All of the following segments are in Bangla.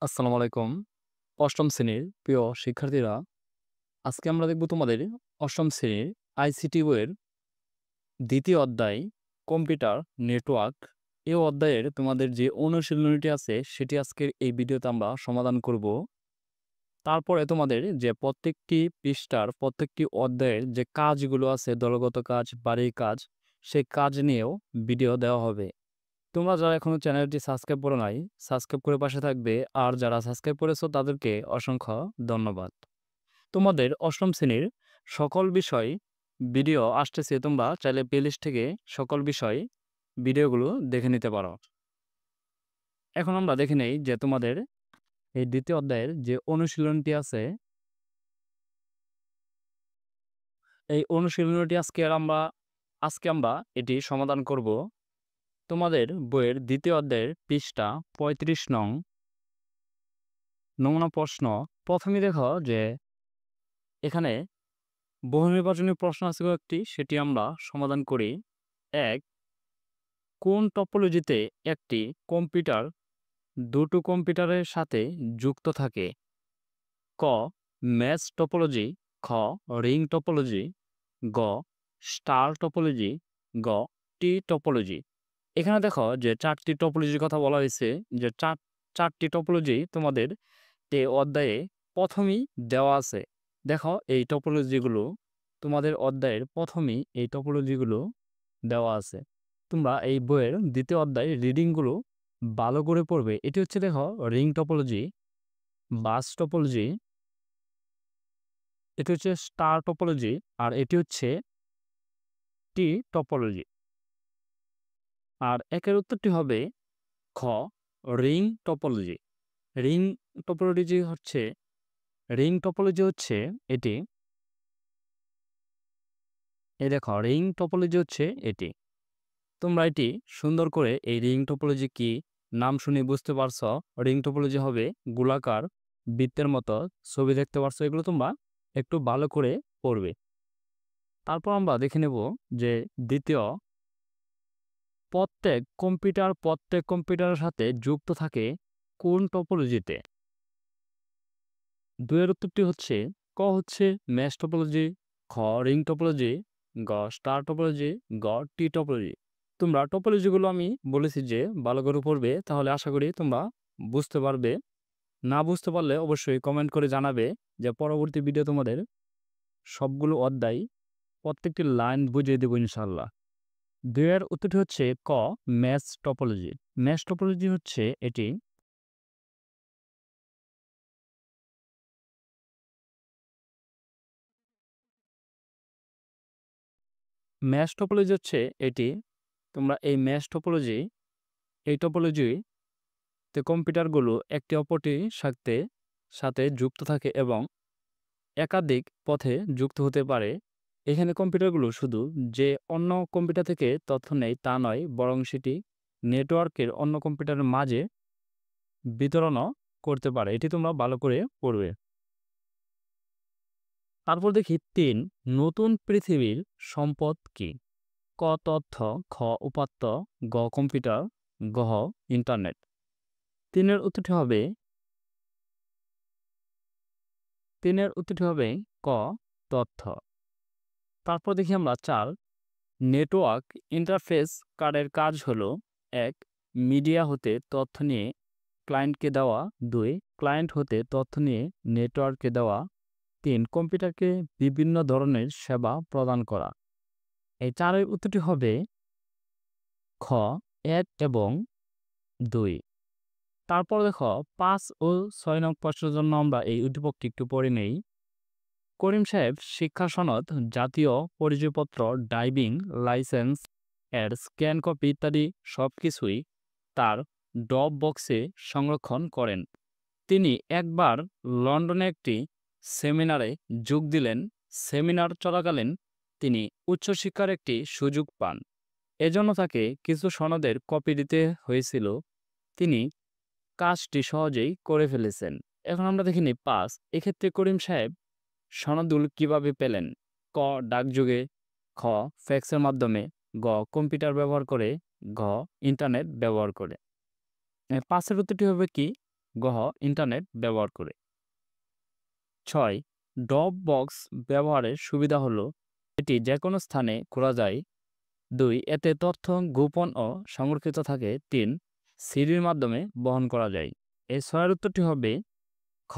আসসালামু আলাইকুম। অষ্টম শ্রেণীর প্রিয় শিক্ষার্থীরা, আজকে আমরা দেখব তোমাদের অষ্টম শ্রেণীর আইসিটি বইয়ের দ্বিতীয় অধ্যায় কম্পিউটার নেটওয়ার্ক। এই অধ্যায়ের তোমাদের যে অনুশীলনীটি আছে সেটি আজকের এই ভিডিওতে আমরা সমাধান করব। তারপরে তোমাদের যে প্রত্যেকটি পৃষ্ঠার প্রত্যেকটি অধ্যায়ের যে কাজগুলো আছে, দলগত কাজ, বাড়ির কাজ, সেই কাজ নিয়েও ভিডিও দেওয়া হবে। তোমরা যারা এখনো চ্যানেলটি সাবস্ক্রাইব করো নাই, সাবস্ক্রাইব করে পাশে থাকবে। আর যারা সাবস্ক্রাইব করেছো তাদেরকে অসংখ্য ধন্যবাদ। তোমাদের অষ্টম শ্রেণীর সকল বিষয় ভিডিও আসতেছে, তোমরা চাইলে প্লেলিস্ট থেকে সকল বিষয় ভিডিওগুলো দেখে নিতে পারো। এখন আমরা দেখে নেই যে তোমাদের এই দ্বিতীয় অধ্যায়ের যে অনুশীলনটি আছে, এই অনুশীলনটি আজকে আমরা এটি সমাধান করব। তোমাদের বইয়ের দ্বিতীয় অধ্যায়ের পৃষ্ঠা ৩৫ নং নমুনা প্রশ্ন। প্রথমে দেখো যে এখানে বহু নির্বাচনী প্রশ্ন আছে কয়েকটি, সেটি আমরা সমাধান করি। ১. কোন টপোলজিতে একটি কম্পিউটার দুটো কম্পিউটারের সাথে যুক্ত থাকে? ক. ম্যাচ টপোলজি, খ. রিং টপোলজি, গ. স্টার টপোলজি, গ. টি টপোলজি। এখানে দেখো যে চারটি টপোলজির কথা বলা হয়েছে, যে চারটি টপোলজি তোমাদের এই অধ্যায়ে প্রথমেই দেওয়া আছে। দেখো এই টপোলজিগুলো তোমাদের অধ্যায়ের প্রথমেই এই টপোলজিগুলো দেওয়া আছে। তোমরা এই বইয়ের দ্বিতীয় অধ্যায় রিডিংগুলো ভালো করে পড়বে। এটি হচ্ছে দেখো রিং টপোলজি, বাস টপোলজি, এটি হচ্ছে স্টার টপোলজি, আর এটি হচ্ছে টি টপোলজি। আর একের উত্তরটি হবে খ, রিং টপোলজি। রিং টপোলজি হচ্ছে রিং টপোলজি হচ্ছে এটি, এই দেখো রিং টপোলজি হচ্ছে এটি। তোমরা এটি সুন্দর করে এই রিং টপোলজি কি নাম শুনে বুঝতে পারছো। রিং টপোলজি হবে গোলাকার বৃত্তের মতো ছবি, দেখতে পারছো। এগুলো তোমরা একটু ভালো করে পড়বে। তারপর আমরা দেখে নেব যে দ্বিতীয়, প্রত্যেক কম্পিউটারের সাথে যুক্ত থাকে কোন টপোলজিতে? দুয়ের উত্তরটি হচ্ছে ক হচ্ছে ম্যাশ টপোলজি, খ রিং টপোলজি, গ স্টার টপোলজি, গ টি টপোলজি। তোমরা টপোলজিগুলো আমি বলেছি যে ভালো করে পড়বে, তাহলে আশা করি তোমরা বুঝতে পারবে। না বুঝতে পারলে অবশ্যই কমেন্ট করে জানাবে, যে পরবর্তী ভিডিও তোমাদের সবগুলো অধ্যায় প্রত্যেকটি লাইন বুঝিয়ে দেবো ইনশাল্লাহ। দুয়ের উত্তরটি হচ্ছে ক ম্যাশ টপোলজি। ম্যাশ টপোলজি হচ্ছে এটি। ম্যাশ টপোলজি হচ্ছে এটি। তোমরা এই ম্যাশ টপোলজি, এই টপোলজিতে কম্পিউটারগুলো একটি অপরটির সাথে যুক্ত থাকে এবং একাধিক পথে যুক্ত হতে পারে। এখানে কম্পিউটারগুলো শুধু যে অন্য কম্পিউটার থেকে তথ্য নেয় তা নয়, বরং সেটি নেটওয়ার্কের অন্য কম্পিউটারের মাঝে বিতরণও করতে পারে। এটি তোমরা ভালো করে পড়বে। তারপর দেখি ৩. নতুন পৃথিবীর সম্পদ কি? ক তথ্য, খ উপাত্ত, গ কম্পিউটার, ঘ ইন্টারনেট। ৩-এর উত্তরটি হবে ক তথ্য। তারপর দেখি আমরা ৪. নেটওয়ার্ক ইন্টারফেস কার্ডের কাজ হলো ১. মিডিয়া হতে তথ্য নিয়ে ক্লায়েন্টকে দেওয়া, ২. ক্লায়েন্ট হতে তথ্য নিয়ে নেটওয়ার্ককে দেওয়া, ৩. কম্পিউটারকে বিভিন্ন ধরনের সেবা প্রদান করা। এই ৪-এর উত্তরটি হবে খ ১ এবং ২। তারপর দেখো ৫ ও ৬ নং প্রশ্নের জন্য আমরা এই উদ্দীপকটি একটু পড়ে নেই। করিম সাহেব শিক্ষা সনদ, জাতীয় পরিচয়পত্র, ড্রাইভিং লাইসেন্স এর স্ক্যান কপি ইত্যাদি সবকিছুই তার ড্রপ বক্সে সংরক্ষণ করেন। তিনি একবার লন্ডনে একটি সেমিনারে যোগ দিলেন। সেমিনার চলাকালীন তিনি উচ্চশিক্ষার একটি সুযোগ পান। এজন্য তাকে কিছু সনদের কপি দিতে হয়েছিল। তিনি কাজটি সহজেই করে ফেলেছেন। এখন আমরা দেখে নিই ৫। এক্ষেত্রে করিম সাহেব সনদগুলো কিভাবে পেলেন? ক ডাকযোগে, খ ফ্যাক্সের মাধ্যমে, গ কম্পিউটার ব্যবহার করে, ঘ ইন্টারনেট ব্যবহার করে। ৫-এর উত্তরটি হবে কি? গহ ইন্টারনেট ব্যবহার করে। 6. ড্রপ বক্স ব্যবহারের সুবিধা হলো এটি যে কোনো স্থানে খোলা যায়। 2. এতে তথ্য গোপন ও সংরক্ষিত থাকে। 3. সিডির মাধ্যমে বহন করা যায়। এই 6-এর উত্তরটি হবে খ,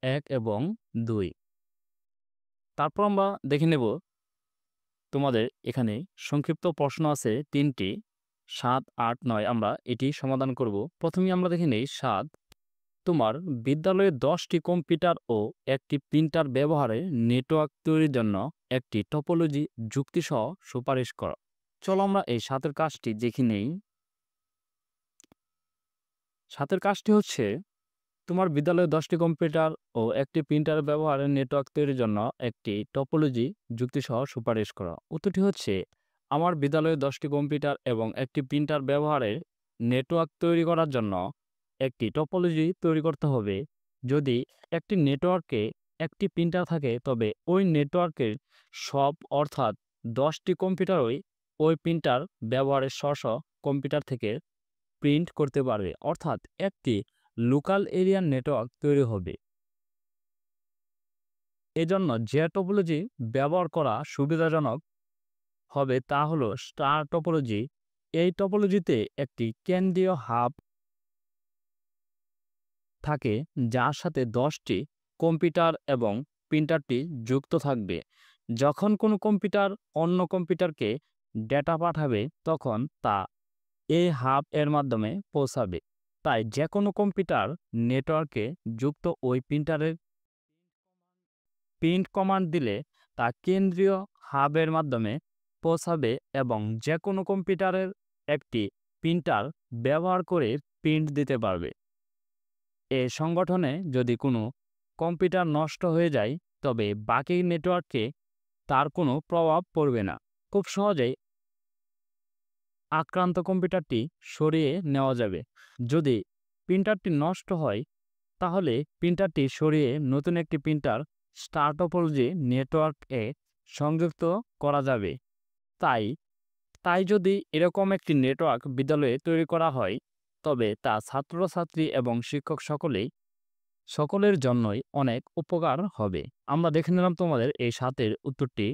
1 এবং 2। তারপর আমরা দেখে নেব তোমাদের এখানে সংক্ষিপ্ত প্রশ্ন আছে 3টি, 7, 8, 9। আমরা এটি সমাধান করব। প্রথমেই আমরা দেখে নেই 7। তোমার বিদ্যালয়ে 10টি কম্পিউটার ও একটি প্রিন্টার ব্যবহারে নেটওয়ার্ক তৈরির জন্য একটি টপোলজি যুক্তিসহ সুপারিশ করো। চলো আমরা এই 7-এর কাজটি দেখে নেই। 7-এর কাজটি হচ্ছে তোমার বিদ্যালয়ে 10টি কম্পিউটার ও একটি প্রিন্টার ব্যবহারে নেটওয়ার্ক তৈরির জন্য একটি টপোলজি যুক্তিসহ সুপারিশ করা। উত্তরটি হচ্ছে আমার বিদ্যালয়ে 10টি কম্পিউটার এবং একটি প্রিন্টার ব্যবহারে নেটওয়ার্ক তৈরি করার জন্য একটি টপোলজি তৈরি করতে হবে। যদি একটি নেটওয়ার্কে একটি প্রিন্টার থাকে তবে ওই নেটওয়ার্কের সব অর্থাৎ 10টি কম্পিউটারই ওই প্রিন্টার ব্যবহারের স্ব কম্পিউটার থেকে প্রিন্ট করতে পারবে, অর্থাৎ একটি লোকাল এরিয়ার নেটওয়ার্ক তৈরি হবে। এজন্য যে টপোলজি ব্যবহার করা সুবিধাজনক হবে তা হলো স্টার টপোলজি। এই টপোলজিতে একটি কেন্দ্রীয় হাব থাকে যার সাথে 10টি কম্পিউটার এবং প্রিন্টারটি যুক্ত থাকবে। যখন কোনো কম্পিউটার অন্য কম্পিউটারকে ডেটা পাঠাবে তখন তা এই হাব এর মাধ্যমে পৌঁছাবে। তাই যে কোনো কম্পিউটার নেটওয়ার্কে যুক্ত ওই প্রিন্টারের প্রিন্ট কমান্ড দিলে তা কেন্দ্রীয় হাবের মাধ্যমে পৌঁছাবে এবং যে কোনো কম্পিউটারের একটি প্রিন্টার ব্যবহার করে প্রিন্ট দিতে পারবে। এ সংগঠনে যদি কোনো কম্পিউটার নষ্ট হয়ে যায় তবে বাকি নেটওয়ার্কে তার কোনো প্রভাব পড়বে না। খুব সহজেই আক্রান্ত কম্পিউটারটি সরিয়ে নেওয়া যাবে। যদি প্রিন্টারটি নষ্ট হয় তাহলে প্রিন্টারটি সরিয়ে নতুন একটি প্রিন্টার স্টার টপোলজি নেটওয়ার্কে সংযুক্ত করা যাবে। তাই তাই যদি এরকম একটি নেটওয়ার্ক বিদ্যালয়ে তৈরি করা হয় তবে তা ছাত্রছাত্রী এবং শিক্ষক সকলের জন্যই অনেক উপকার হবে। আমরা দেখে নিলাম তোমাদের এই 7-এর উত্তরটি।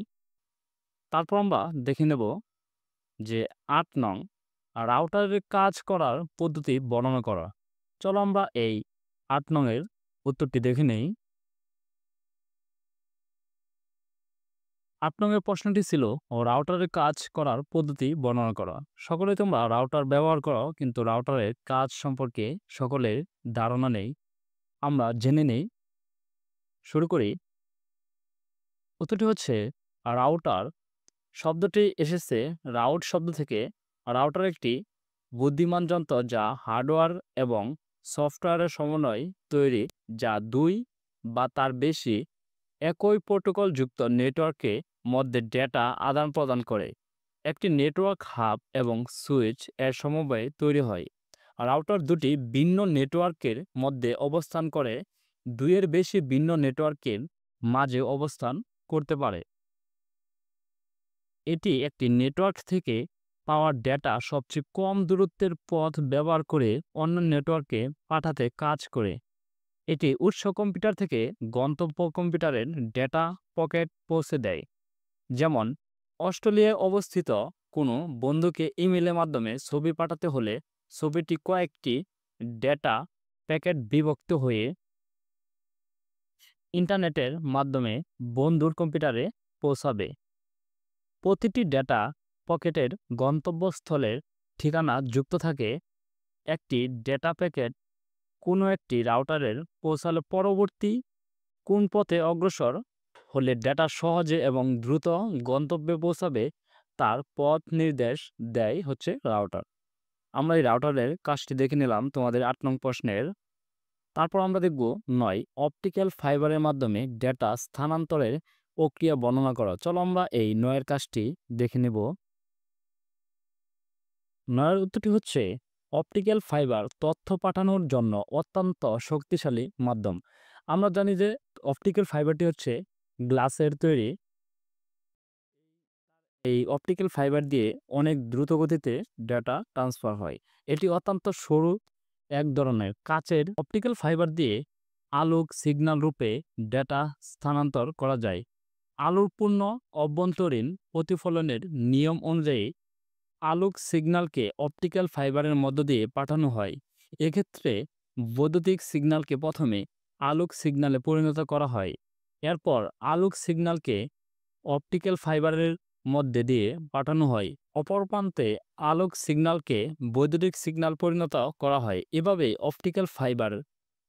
তারপর আমরা দেখে নেব যে 8 নং রাউটারের কাজ করার পদ্ধতি বর্ণনা করা। চলো আমরা এই 8 নং-এর উত্তরটি দেখে নেই। 8 নং-এর প্রশ্নটি ছিল রাউটারের কাজ করার পদ্ধতি বর্ণনা করা। সকলেই তোমরা রাউটার ব্যবহার করো কিন্তু রাউটারের কাজ সম্পর্কে সকলের ধারণা নেই। আমরা জেনে নেই। শুরু করি। উত্তরটি হচ্ছে রাউটার শব্দটি এসেছে রাউট শব্দ থেকে। রাউটার একটি বুদ্ধিমান যন্ত্র যা হার্ডওয়্যার এবং সফটওয়্যারের সমন্বয়ে তৈরি, যা 2 বা তার বেশি একই প্রোটোকল যুক্ত নেটওয়ার্কের মধ্যে ডেটা আদান প্রদান করে। একটি নেটওয়ার্ক হাব এবং সুইচ এর সমন্বয়ে তৈরি হয়। রাউটার দুটি ভিন্ন নেটওয়ার্কের মধ্যে অবস্থান করে 2-এর বেশি ভিন্ন নেটওয়ার্কের মাঝে অবস্থান করতে পারে। এটি একটি নেটওয়ার্ক থেকে পাওয়া ডেটা সবচেয়ে কম দূরত্বের পথ ব্যবহার করে অন্য নেটওয়ার্কে পাঠাতে কাজ করে। এটি উৎস কম্পিউটার থেকে গন্তব্য কম্পিউটারের ডেটা পকেট পৌঁছে দেয়। যেমন অস্ট্রেলিয়ায় অবস্থিত কোনো বন্ধুকে ইমেলের মাধ্যমে ছবি পাঠাতে হলে ছবিটি কয়েকটি ডেটা প্যাকেট বিভক্ত হয়ে ইন্টারনেটের মাধ্যমে বন্ধুর কম্পিউটারে পৌঁছাবে। প্রতিটি ডেটা পকেটের গন্তব্যস্থলের ঠিকানা যুক্ত থাকে। একটি ডেটা প্যাকেট কোনো একটি রাউটারের পৌঁছালে পরবর্তী কোন পথে অগ্রসর হলে ডেটা সহজে এবং দ্রুত গন্তব্যে পৌঁছাবে তার পথ নির্দেশ দেয় হচ্ছে রাউটার। আমরা এই রাউটারের কাজটি দেখে নিলাম তোমাদের 8 নং প্রশ্নের। তারপর আমরা দেখব 9 অপটিক্যাল ফাইবারের মাধ্যমে ডেটা স্থানান্তরের প্রক্রিয়া বর্ণনা করা। চলো আমরা এই 9-এর কাজটি দেখে নেব। 9-এর উত্তরটি হচ্ছে অপটিক্যাল ফাইবার তথ্য পাঠানোর জন্য অত্যন্ত শক্তিশালী মাধ্যম। আমরা জানি যে অপটিক্যাল ফাইবারটি হচ্ছে গ্লাসের তৈরি। এই অপটিক্যাল ফাইবার দিয়ে অনেক দ্রুত গতিতে ডেটা ট্রান্সফার হয়। এটি অত্যন্ত সরু এক ধরনের কাচের অপটিক্যাল ফাইবার দিয়ে আলোক সিগন্যাল রূপে ডেটা স্থানান্তর করা যায়। আলোর পূর্ণ অভ্যন্তরীণ প্রতিফলনের নিয়ম অনুযায়ী আলোক সিগন্যালকে অপটিক্যাল ফাইবারের মধ্য দিয়ে পাঠানো হয়। এক্ষেত্রে বৈদ্যুতিক সিগন্যালকে প্রথমে আলোক সিগন্যালে পরিণত করা হয়। এরপর আলোক সিগন্যালকে অপটিক্যাল ফাইবারের মধ্যে দিয়ে পাঠানো হয়। অপর প্রান্তে আলোক সিগন্যালকে বৈদ্যুতিক সিগন্যাল পরিণত করা হয়। এভাবে অপটিক্যাল ফাইবার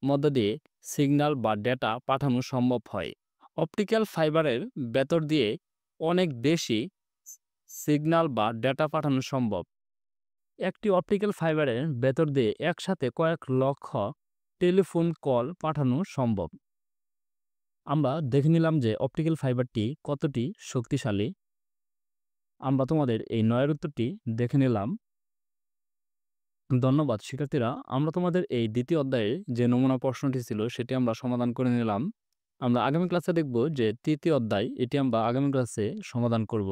মধ্য দিয়ে সিগন্যাল বা ডেটা পাঠানো সম্ভব হয়। অপটিক্যাল ফাইবারের ভেতর দিয়ে অনেক বেশি সিগন্যাল বা ডেটা পাঠানো সম্ভব। একটি অপটিক্যাল ফাইবারের ভেতর দিয়ে একসাথে কয়েক লক্ষ টেলিফোন কল পাঠানো সম্ভব। আমরা দেখে নিলাম যে অপটিক্যাল ফাইবারটি কতটি শক্তিশালী। আমরা তোমাদের এই ৯ এর উত্তরটি দেখে নিলাম। ধন্যবাদ শিক্ষার্থীরা। আমরা তোমাদের এই দ্বিতীয় অধ্যায়ে যে নমুনা প্রশ্নটি ছিল সেটি আমরা সমাধান করে নিলাম। আমরা আগামী ক্লাসে দেখব যে তৃতীয় অধ্যায়, এটি আমরা আগামী ক্লাসে সমাধান করব।